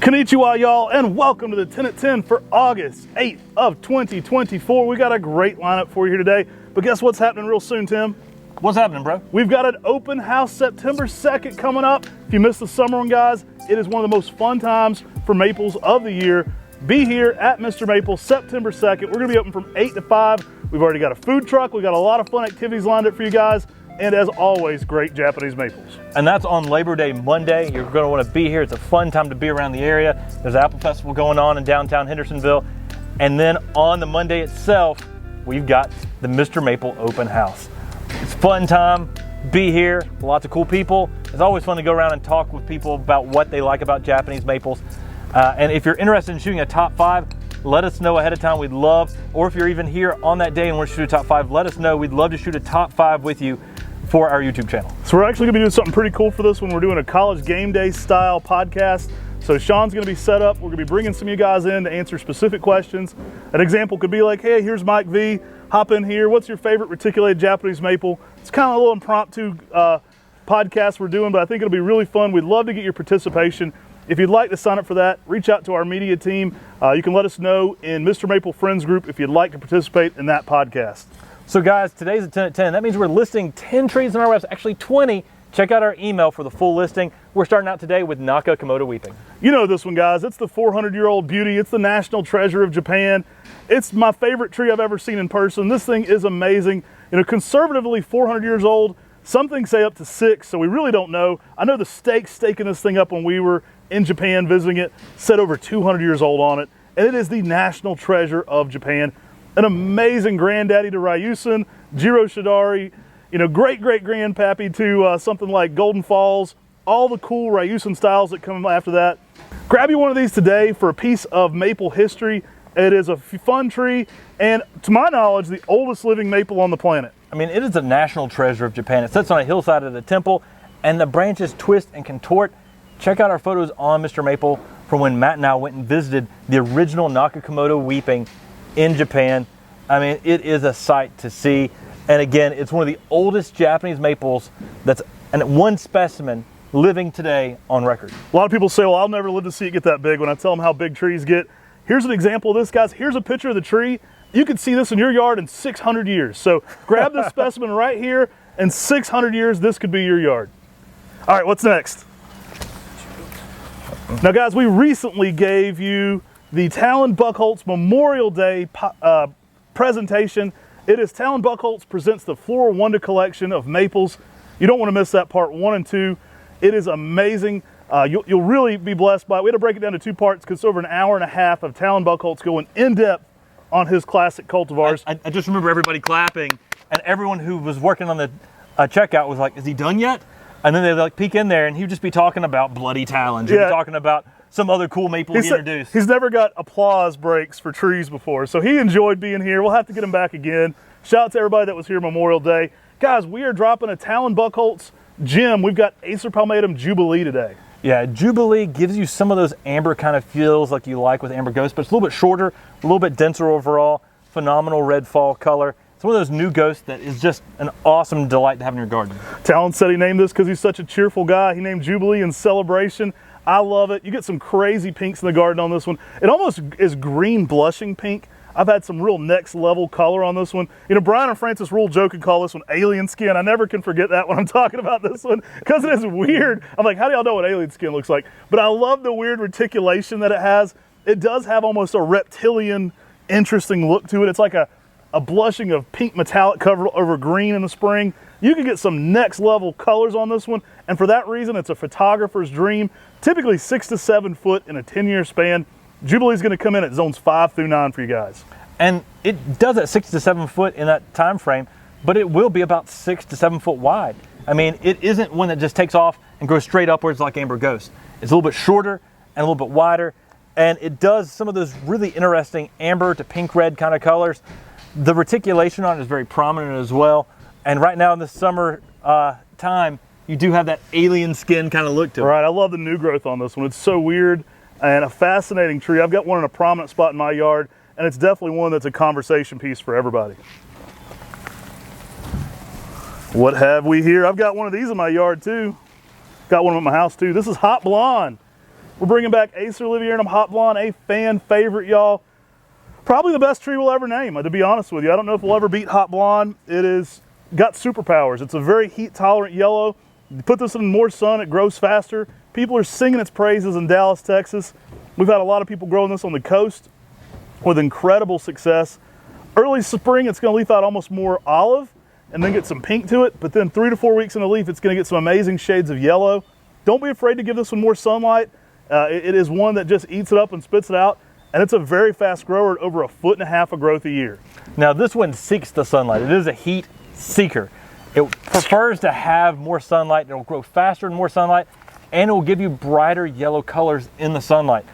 Konnichiwa, y'all, and welcome to the 10 at 10 for August 8th of 2024. We got a great lineup for you here today, but guess what's happening real soon, Tim? What's happening, bro? We've got an open house September 2nd coming up. If you missed the summer one, guys, it is one of the most fun times for maples of the year. Be here at Mr. Maple September 2nd. We're gonna be open from 8 to 5. We've already got a food truck. We've got a lot of fun activities lined up for you guys. And as always, great Japanese maples. And that's on Labor Day Monday. You're going to want to be here. It's a fun time to be around the area. There's an Apple Festival going on in downtown Hendersonville. And then on the Monday itself, we've got the Mr. Maple Open House. It's a fun time. Be here. Lots of cool people. It's always fun to go around and talk with people about what they like about Japanese maples. And if you're interested in shooting a top 5, let us know ahead of time. We'd love, or if you're even here on that day and we're shooting a top 5, let us know. We'd love to shoot a top 5 with you for our YouTube channel. So we're actually gonna be doing something pretty cool for this one. We're doing a college game day style podcast. So Sean's gonna be set up. We're gonna be bringing some of you guys in to answer specific questions. An example could be like, hey, here's Mike V, hop in here. What's your favorite reticulated Japanese maple? It's kind of a little impromptu podcast we're doing, but I think it'll be really fun. We'd love to get your participation. If you'd like to sign up for that, reach out to our media team. You can let us know in Mr. Maple Friends Group if you'd like to participate in that podcast. So guys, today's a 10 at 10. That means we're listing 10 trees on our website, actually 20. Check out our email for the full listing. We're starting out today with Nakakomoto Weeping. You know this one, guys. It's the 400-year-old beauty. It's the national treasure of Japan. It's my favorite tree I've ever seen in person. This thing is amazing. You know, conservatively 400 years old. Some things say up to 6, so we really don't know. I know the staking this thing up when we were in Japan visiting it said over 200 years old on it, and it is the national treasure of Japan. An amazing granddaddy to Ryusen, Jiro Shidari, you know, great-great-grandpappy to something like Golden Falls, all the cool Ryusen styles that come after that. Grab you one of these today for a piece of maple history. It is a fun tree, and to my knowledge, the oldest living maple on the planet. I mean, it is a national treasure of Japan. It sits on a hillside at a temple, and the branches twist and contort. Check out our photos on Mr. Maple from when Matt and I went and visited the original Nakakomoto Weeping in Japan. I mean, it is a sight to see. And again, it's one of the oldest Japanese maples that's one specimen living today on record. A lot of people say, well, I'll never live to see it get that big when I tell them how big trees get. Here's an example of this, guys. Here's a picture of the tree. You could see this in your yard in 600 years. So grab this specimen right here. In 600 years, this could be your yard. All right, what's next? Now, guys, we recently gave you the Talon Buchholz Memorial Day presentation. It is Talon Buchholz presents the Floral Wonder Collection of maples. You don't want to miss that part 1 and 2. It is amazing. You'll really be blessed by it. We had to break it down to 2 parts because it's over an hour and a half of Talon Buchholz going in depth on his classic cultivars. I just remember everybody clapping, and everyone who was working on the checkout was like, is he done yet? And then they'd like peek in there and he'd just be talking about bloody talons. He'd be talking about some other cool maple he introduced. He's never got applause breaks for trees before, so he enjoyed being here. We'll have to get him back again. Shout out to everybody that was here Memorial Day. Guys, we are dropping a Talon Buchholz gem. We've got Acer Pomatum Jubilee today. Yeah, Jubilee gives you some of those amber kind of feels like you like with Amber Ghost, but it's a little bit shorter, a little bit denser overall. Phenomenal red fall color. It's one of those new ghosts that is just an awesome delight to have in your garden. Talon said he named this because he's such a cheerful guy. He named Jubilee in celebration. I love it. You get some crazy pinks in the garden on this one. It almost is green blushing pink. I've had some real next level color on this one. You know, Brian and Francis Rule joke and call this one alien skin. I never can forget that when I'm talking about this one because it is weird. I'm like, how do y'all know what alien skin looks like? But I love the weird reticulation that it has. It does have almost a reptilian, interesting look to it. It's like a blushing of pink metallic cover over green in the spring. You can get some next level colors on this one, and for that reason, it's a photographer's dream. Typically 6 to 7 foot in a 10-year span. Jubilee's going to come in at zones 5 through 9 for you guys. And it does at 6 to 7 foot in that time frame, but it will be about 6 to 7 foot wide. I mean, it isn't one that just takes off and goes straight upwards like Amber Ghost. It's a little bit shorter and a little bit wider, and it does some of those really interesting amber to pink red kind of colors. The reticulation on it is very prominent as well. And right now in the summer time, you do have that alien skin kind of look to it. Right, I love the new growth on this one. It's so weird and a fascinating tree. I've got one in a prominent spot in my yard, and it's definitely one that's a conversation piece for everybody. What have we here? I've got one of these in my yard too. Got one at my house too. This is Hot Blonde. We're bringing back Acer Hot Blonde, a fan favorite, y'all. Probably the best tree we'll ever name, to be honest with you. I don't know if we'll ever beat Hot Blonde. It is got superpowers. It's a very heat-tolerant yellow. You put this in more sun, it grows faster. People are singing its praises in Dallas, Texas. We've had a lot of people growing this on the coast with incredible success. Early spring, it's going to leaf out almost more olive and then get some pink to it. But then 3 to 4 weeks in the leaf, it's going to get some amazing shades of yellow. Don't be afraid to give this one more sunlight. It is one that just eats it up and spits it out. And it's a very fast grower at over 1.5 foot of growth a year. Now this one seeks the sunlight. It is a heat seeker. It prefers to have more sunlight. It'll grow faster in more sunlight, and it will give you brighter yellow colors in the sunlight.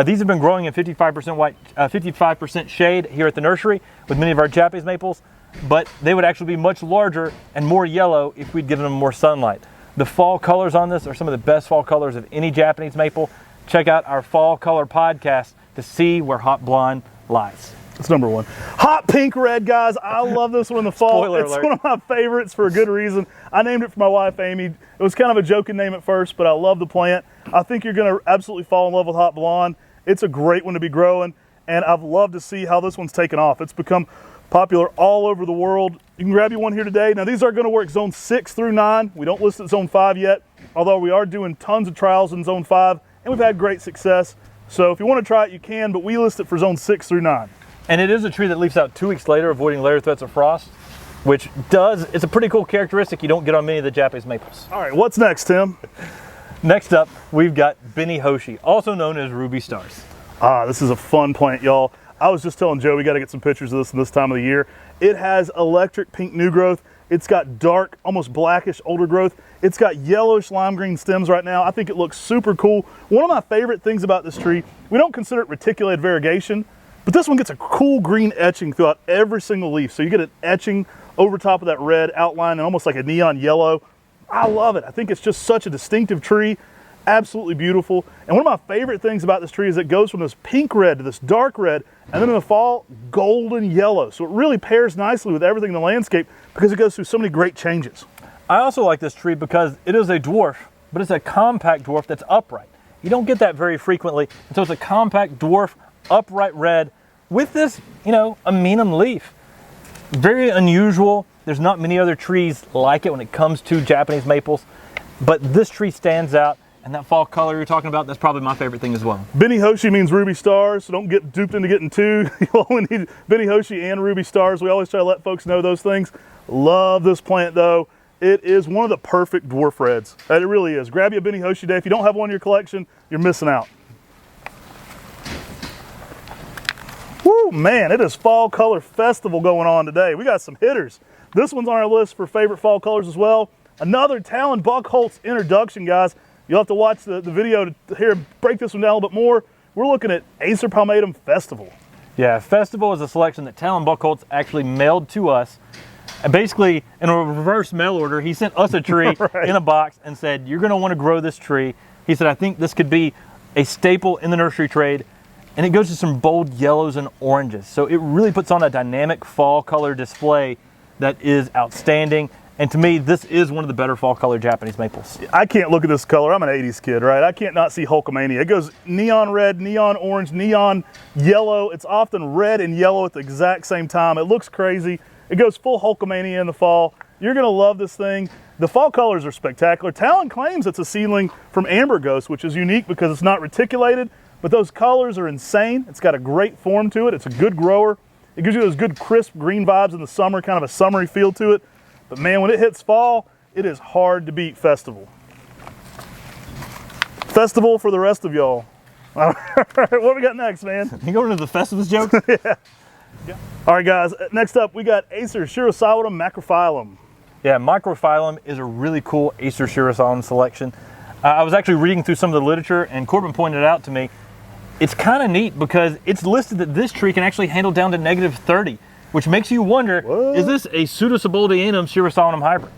These have been growing in 55% shade here at the nursery with many of our Japanese maples, but they would actually be much larger and more yellow if we'd given them more sunlight. The fall colors on this are some of the best fall colors of any Japanese maple. Check out our fall color podcast to see where Hot Blonde lies. It's number one. Hot pink red, guys. I love this one in the fall. Spoiler it's alert. one of my favorites for a good reason. I named it for my wife, Amy. It was kind of a joking name at first, but I love the plant. I think you're going to absolutely fall in love with Hot Blonde. It's a great one to be growing, and I've loved to see how this one's taken off. It's become popular all over the world. You can grab you one here today. Now, these are going to work zone 6 through 9. We don't list it zone 5 yet, although we are doing tons of trials in zone 5, and we've had great success. So if you want to try it, you can, but we list it for zone 6 through 9. And it is a tree that leaves out 2 weeks later, avoiding later threats of frost, which it's a pretty cool characteristic you don't get on many of the Japanese maples. All right, what's next, Tim? Next up, we've got Benihoshi, also known as Ruby Stars. This is a fun plant, y'all. I was just telling Joe we got to get some pictures of this time of the year. It has electric pink new growth. It's got dark, almost blackish older growth. It's got yellowish lime green stems right now. I think it looks super cool. One of my favorite things about this tree, we don't consider it reticulated variegation, but this one gets a cool green etching throughout every single leaf. So you get an etching over top of that red outline and almost like a neon yellow. I love it. I think it's just such a distinctive tree. Absolutely beautiful. And one of my favorite things about this tree is it goes from this pink red to this dark red, and then in the fall, golden yellow. So it really pairs nicely with everything in the landscape because it goes through so many great changes. I also like this tree because it is a dwarf, but it's a compact dwarf that's upright. You don't get that very frequently, and so it's a compact dwarf, upright red with this, amenum leaf. Very unusual. There's not many other trees like it when it comes to Japanese maples, but this tree stands out. And that fall color you're talking about, that's probably my favorite thing as well. Benihoshi means ruby stars, so don't get duped into getting two. You only need Benihoshi and ruby stars. We always try to let folks know those things. Love this plant though. It is one of the perfect dwarf reds. It really is. Grab you a Benihoshi today. If you don't have one in your collection, you're missing out. Woo, man, it is Fall Color Festival going on today. We got some hitters. This one's on our list for favorite fall colors as well. Another Talon Buckholz introduction, guys. You'll have to watch the video to hear break this one down a little bit more. We're looking at Acer Pomatum Festival. Yeah, Festival is a selection that Talon Buckholz actually mailed to us. And basically, in a reverse mail order, he sent us a tree right. in a box and said, you're going to want to grow this tree. He said, I think this could be a staple in the nursery trade. And it goes to some bold yellows and oranges. So it really puts on a dynamic fall color display that is outstanding. And to me, this is one of the better fall color Japanese maples. I can't look at this color. I'm an 80s kid, right? I can't not see Hulkamania. It goes neon red, neon orange, neon yellow. It's often red and yellow at the exact same time. It looks crazy. It goes full Hulkamania in the fall. You're going to love this thing. The fall colors are spectacular. Talon claims it's a seedling from Amber Ghost, which is unique because it's not reticulated, but those colors are insane. It's got a great form to it. It's a good grower. It gives you those good crisp green vibes in the summer, kind of a summery feel to it. But man, when it hits fall, it is hard to beat Festival. Festival for the rest of y'all. All right, what we got next, man? You going into the Festivus jokes? Yeah. All right, guys. Next up, we got Acer Solum microfilm. Yeah, microfilm is a really cool Acer Solum selection. I was actually reading through some of the literature, and Corbin pointed it out to me. It's kind of neat because it's listed that this tree can actually handle down to -30. Which makes you wonder, what? Is this a Pseudosubuldianum Scirocyanum hybrid?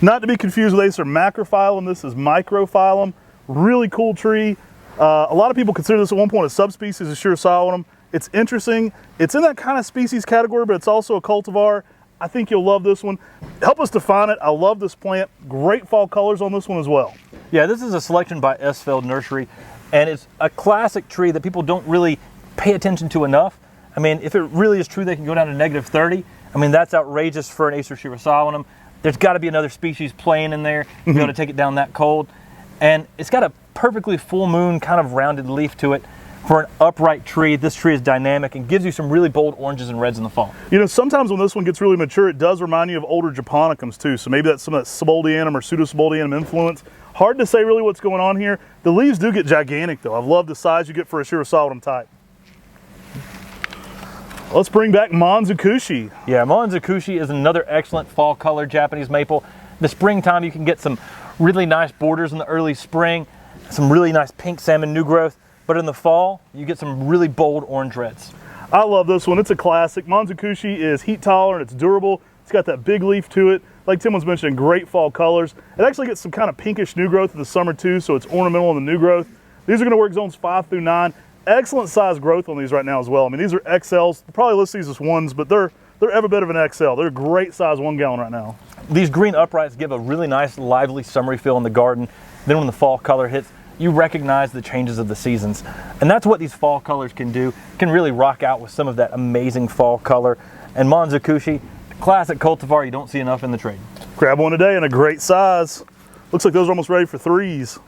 Not to be confused with Acer macrophyllum, this is microphyllum. Really cool tree. A lot of people consider this at one point a subspecies of Scirocyanum. It's interesting. It's in that kind of species category, but it's also a cultivar. I think you'll love this one. Help us define it. I love this plant. Great fall colors on this one as well. Yeah, this is a selection by Esfeld Nursery. And it's a classic tree that people don't really pay attention to enough. I mean, if it really is true they can go down to -30, I mean, that's outrageous for an Acer Solum. There's got to be another species playing in there to be able to take it down that cold. And it's got a perfectly full moon kind of rounded leaf to it. For an upright tree, this tree is dynamic and gives you some really bold oranges and reds in the fall. You know, sometimes when this one gets really mature, it does remind you of older japonicums too. So maybe that's some of that Subuldianum or Pseudo-Subuldianum influence. Hard to say really what's going on here. The leaves do get gigantic though. I've loved the size you get for a Solum type. Let's bring back Monukushi. Yeah, Monukushi is another excellent fall color Japanese maple. The springtime, you can get some really nice borders in the early spring, some really nice pink salmon new growth. But in the fall, you get some really bold orange reds. I love this one. It's a classic. Monukushi is heat tolerant. It's durable. It's got that big leaf to it. Like Tim was mentioning, great fall colors. It actually gets some kind of pinkish new growth in the summer too, so it's ornamental in the new growth. These are going to work zones 5 through 9. Excellent size growth on these right now as well. I mean, these are XLs. We'll probably list these as ones, but they're every bit of an XL. They're great size 1 gallon right now. These green uprights give a really nice, lively, summery feel in the garden. Then when the fall color hits, you recognize the changes of the seasons. And that's what these fall colors can do. Can really rock out with some of that amazing fall color. And Monukushi, classic cultivar you don't see enough in the trade. Grab one today in a great size. Looks like those are almost ready for 3s.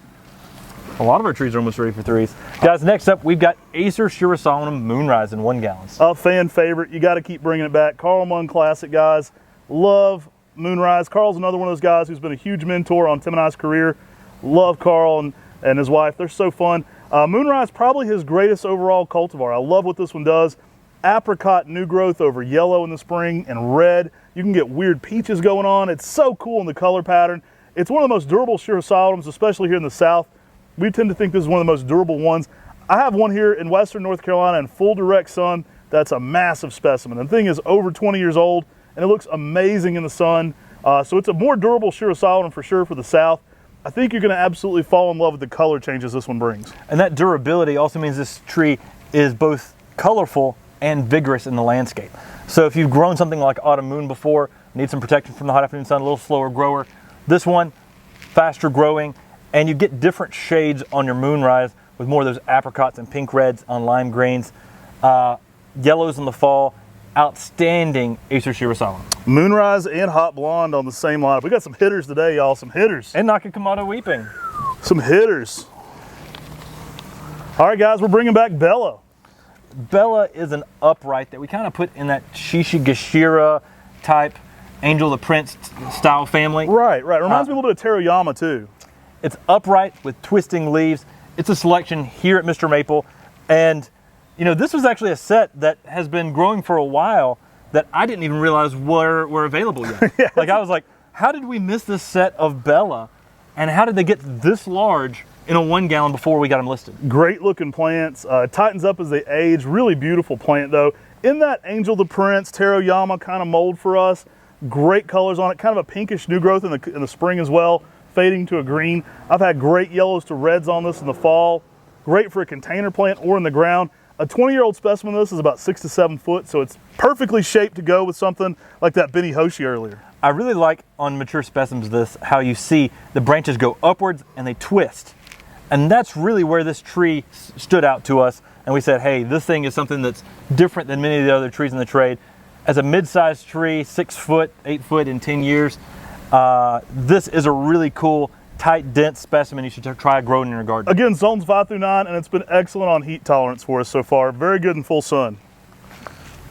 A lot of our trees are almost ready for 3s. Guys, next up, we've got Acer Solum Moonrise in 1 gallons. A fan favorite. You got to keep bringing it back. Carl Munn classic, guys. Love Moonrise. Carl's another one of those guys who's been a huge mentor on Tim and I's career. Love Carl and his wife. They're so fun. Moonrise, probably his greatest overall cultivar. I love what this one does. Apricot new growth over yellow in the spring and red. You can get weird peaches going on. It's so cool in the color pattern. It's one of the most durable Solums, especially here in the South. We tend to think this is one of the most durable ones. I have one here in Western North Carolina in full direct sun. That's a massive specimen. The thing is over 20 years old and it looks amazing in the sun. So it's a more durable Solum for sure for the South. I think you're going to absolutely fall in love with the color changes this one brings. And that durability also means this tree is both colorful and vigorous in the landscape. So if you've grown something like Autumn Moon before, need some protection from the hot afternoon sun, a little slower grower, this one, faster growing, and you get different shades on your Moonrise with more of those apricots and pink reds on lime greens, yellows in the fall. Outstanding Acer Solum. Moonrise and Hot Blonde on the same lineup. We got some hitters today, y'all. Some hitters. And Nakakomoto Weeping. Some hitters. All right, guys, we're bringing back Bella. Bella is an upright that we kind of put in that Shishigashira type Angel the Prince style family. Right. Reminds me a little bit of Teroyama too. It's upright with twisting leaves. It's a selection here at Mr. Maple. And you know, this was actually a set that has been growing for a while that I didn't even realize were available yet. Yeah. Like I was like, how did we miss this set of Bella? And how did they get this large in a 1 gallon before we got them listed? Great looking plants. Tightens up as they age. Really beautiful plant though. In that Angel the Prince, Teroyama kind of mold for us. Great colors on it. Kind of a pinkish new growth in the spring as well. Fading to a green. I've had great yellows to reds on this in the fall. Great for a container plant or in the ground. A 20-year-old specimen of this is about 6 to 7 foot, so it's perfectly shaped to go with something like that Benny Hoshi earlier. I really like on mature specimens this, how you see the branches go upwards and they twist. And that's really where this tree stood out to us. And we said, hey, this thing is something that's different than many of the other trees in the trade. As a mid-sized tree, 6 foot, 8 foot in 10 years, this is a really cool, tight, dense specimen you should try growing in your garden. Again, zones 5 through 9, and it's been excellent on heat tolerance for us so far. Very good in full sun.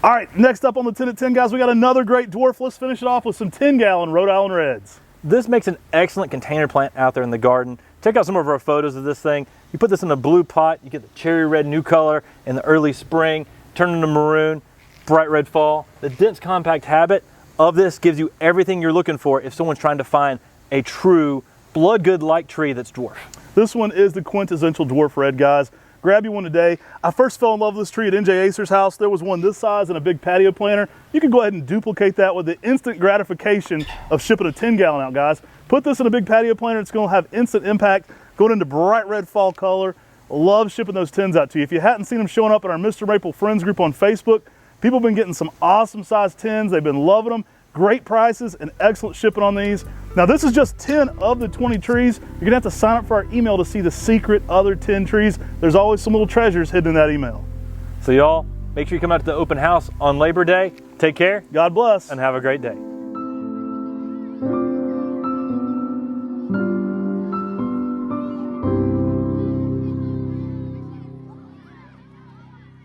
All right, next up on the 10 at 10, guys, we got another great dwarf. Let's finish it off with some 10-gallon Rhode Island Reds. This makes an excellent container plant out there in the garden. Check out some of our photos of this thing. You put this in a blue pot, you get the cherry red new color in the early spring, turn into maroon, bright red fall. The dense compact habit of this gives you everything you're looking for if someone's trying to find a true blood good like tree that's dwarf. This one is the quintessential dwarf red, guys. Grab you one today. I first fell in love with this tree at NJ Acer's house. There was one this size and a big patio planter. You can go ahead and duplicate that with the instant gratification of shipping a 10-gallon out, guys. Put this in a big patio planter. It's going to have instant impact, going into bright red fall color. Love shipping those 10s out to you. If you hadn't seen them showing up in our Mr. Maple Friends group on Facebook, people have been getting some awesome size 10s. They've been loving them. Great prices and excellent shipping on these. Now this is just 10 of the 20 trees. You're gonna have to sign up for our email to see the secret other 10 trees. There's always some little treasures hidden in that email. So y'all, make sure you come out to the open house on Labor Day. Take care. God bless. And have a great day.